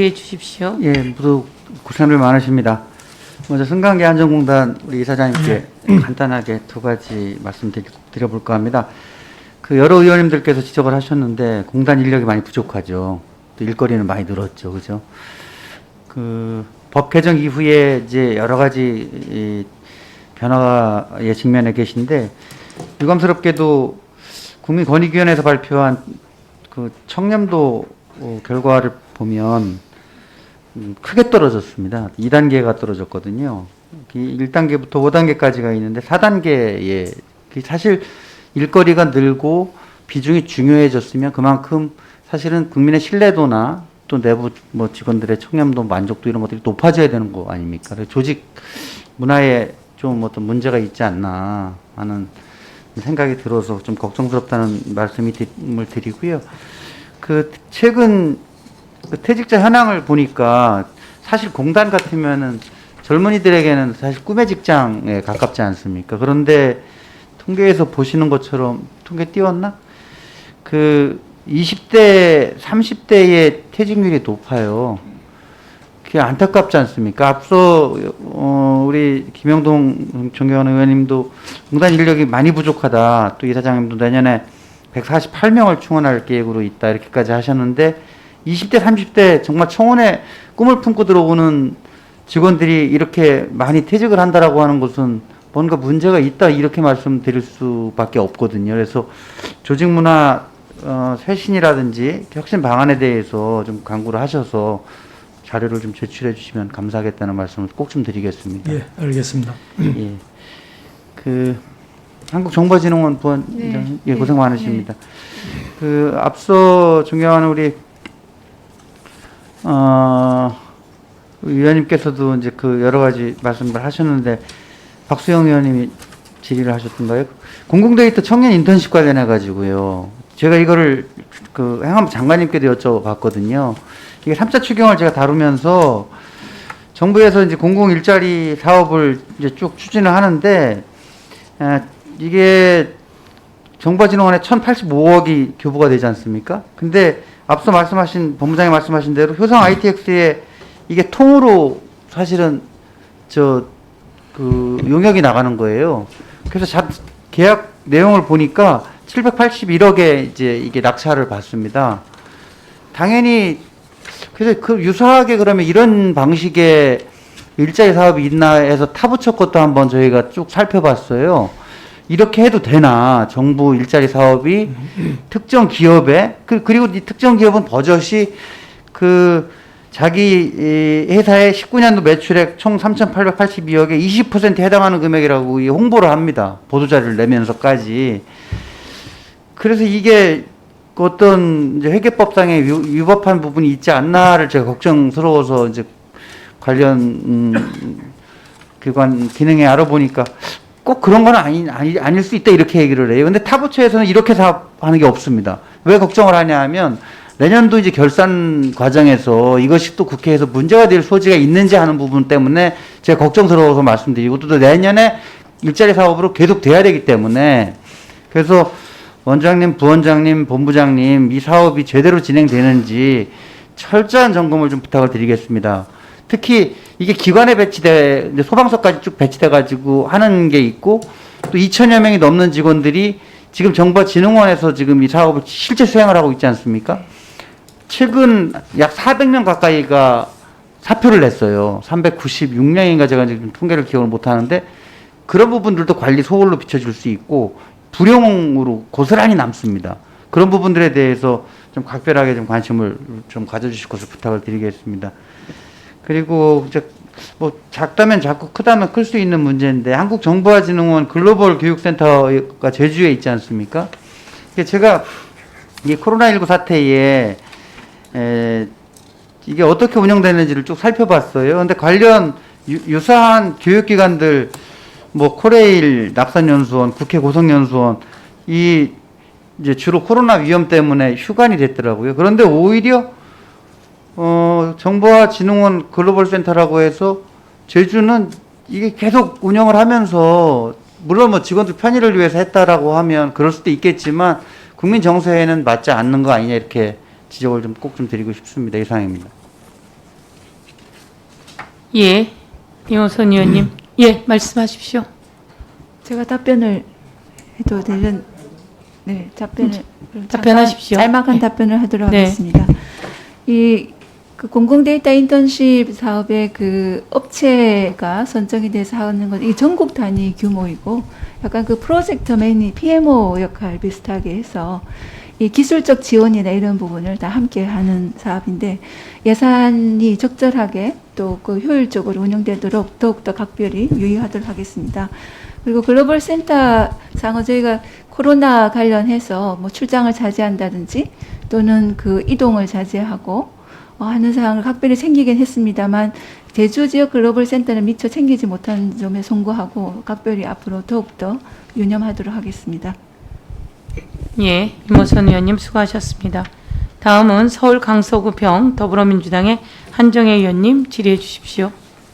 해 주십시오. 예, 모두 고생들 많으십니다. 먼저 승강기 안전공단 우리 이사장님께 간단하게 두 가지 말씀드려볼까 합니다. 그 여러 의원님들께서 지적을 하셨는데 공단 인력이 많이 부족하죠. 또 일거리는 많이 늘었죠, 그죠? 그 법 개정 이후에 이제 여러 가지 이 변화에 직면해 계신데 유감스럽게도 국민권익위원회에서 발표한 그 청렴도 결과를 보면 크게 떨어졌습니다. 2단계가 떨어졌거든요. 1단계부터 5단계까지가 있는데 4단계에 사실 일거리가 늘고 비중이 중요해졌으면 그만큼 사실은 국민의 신뢰도나 또 내부 뭐 직원들의 청렴도 만족도 이런 것들이 높아져야 되는 거 아닙니까? 조직 문화에 좀 어떤 문제가 있지 않나 하는 생각이 들어서 좀 걱정스럽다는 말씀을 드리고요. 그 최근 그 퇴직자 현황을 보니까 사실 공단 같으면은 젊은이들에게는 사실 꿈의 직장에 가깝지 않습니까? 그런데 통계에서 보시는 것처럼 통계 띄웠나? 그 20대, 30대의 퇴직률이 높아요. 그게 안타깝지 않습니까? 앞서 우리 김영동 존경하는 의원님도 공단 인력이 많이 부족하다. 또 이사장님도 내년에 148명을 충원할 계획으로 있다. 이렇게까지 하셨는데 20대, 30대 정말 청원에 꿈을 품고 들어오는 직원들이 이렇게 많이 퇴직을 한다라고 하는 것은 뭔가 문제가 있다 이렇게 말씀드릴 수밖에 없거든요. 그래서 조직 문화 쇄신이라든지 혁신 방안에 대해서 좀 강구를 하셔서 자료를 좀 제출해 주시면 감사하겠다는 말씀을 꼭 좀 드리겠습니다. 예, 알겠습니다. 예. 그 한국정보진흥원 부원장 예, 고생 많으십니다. 그 앞서 존경하는 우리 위원님께서도 이제 그 여러 가지 말씀을 하셨는데 박수영 의원님이 질의를 하셨던가요? 공공데이터 청년 인턴십 관련해 가지고요. 제가 이거를 그 행안부 장관님께도 여쭤봤거든요. 이게 3차 추경을 제가 다루면서 정부에서 이제 공공 일자리 사업을 이제 쭉 추진을 하는데 이게 정보진흥원에 1,085억이 교부가 되지 않습니까? 근데 앞서 말씀하신 본부장이 말씀하신 대로 효성 ITX에 이게 통으로 사실은 그 용역이 나가는 거예요. 그래서 계약 내용을 보니까 781억에 이제 이게 낙찰을 받습니다. 당연히 그래서 그 유사하게 그러면 이런 방식의 일자리 사업이 있나 해서 타부처 것도 한번 저희가 쭉 살펴봤어요. 이렇게 해도 되나? 정부 일자리 사업이 특정 기업에 그리고 이 특정 기업은 버젓이 그 자기 회사의 19년도 매출액 총 3,882억에 20%에 해당하는 금액이라고 홍보를 합니다. 보도자료를 내면서까지. 그래서 이게 어떤 이제 회계법상의 위법한 부분이 있지 않나를 제가 걱정스러워서 이제 관련 기관 기능에 알아보니까 꼭 그런 건 아닐 수 있다 이렇게 얘기를 해요. 근데 타부처에서는 이렇게 사업하는 게 없습니다. 왜 걱정을 하냐 하면 내년도 이제 결산 과정에서 이것이 또 국회에서 문제가 될 소지가 있는지 하는 부분 때문에 제가 걱정스러워서 말씀드리고 또 내년에 일자리 사업으로 계속 돼야 되기 때문에 그래서 원장님, 부원장님, 본부장님 이 사업이 제대로 진행되는지 철저한 점검을 좀 부탁을 드리겠습니다. 특히 이게 기관에 배치돼 소방서까지 쭉 배치돼 가지고 하는 게 있고 또 2천여 명이 넘는 직원들이 지금 정보진흥원에서 지금 이 사업을 실제 수행을 하고 있지 않습니까? 최근 약 400명 가까이가 사표를 냈어요. 396명인가 제가 지금 통계를 기억을 못 하는데 그런 부분들도 관리 소홀로 비춰질 수 있고 불용으로 고스란히 남습니다. 그런 부분들에 대해서 좀 각별하게 좀 관심을 좀 가져주실 것을 부탁을 드리겠습니다. 그리고 이제 뭐 작다면 작고 크다면 클 수 있는 문제인데 한국정보화진흥원 글로벌 교육센터가 제주에 있지 않습니까? 제가 이 코로나19 사태에 이게 어떻게 운영되는지를 쭉 살펴봤어요. 근데 관련 유사한 교육기관들 뭐 코레일, 낙산연수원, 국회 고성연수원 이 이제 주로 코로나 위험 때문에 휴관이 됐더라고요. 그런데 오히려 정보화진흥원 글로벌센터라고 해서 제주는 이게 계속 운영을 하면서 물론 뭐 직원들 편의를 위해서 했다라고 하면 그럴 수도 있겠지만 국민 정서에는 맞지 않는 거 아니냐 이렇게 지적을 좀 꼭 좀 드리고 싶습니다. 이상입니다. 예, 이호선 의원님. 예, 말씀하십시오. 제가 답변을 해도 되는 답변을 답변하십시오. 짤막한 네. 답변을 하도록 네. 하겠습니다. 그 공공데이터 인턴십 사업의 그 업체가 선정이 돼서 하는 건 이 전국 단위 규모이고 약간 그 프로젝트 매니 PMO 역할 비슷하게 해서 이 기술적 지원이나 이런 부분을 다 함께 하는 사업인데 예산이 적절하게 또 그 효율적으로 운영되도록 더욱더 각별히 유의하도록 하겠습니다. 그리고 글로벌 센터 상은 저희가 코로나 관련해서 뭐 출장을 자제한다든지 또는 그 이동을 자제하고 하는 사항을 각별히 챙기긴 했습니다만 제주 지역 글로벌 센터는 미처 챙기지 못한 점에 송구하고 각별히 앞으로 더욱더 유념하도록 하겠습니다. 예, 이모선 의원님 수고하셨습니다. 다음은 서울 강서구평 더불어민주당의 한정혜 의원님 질의해 주십시오.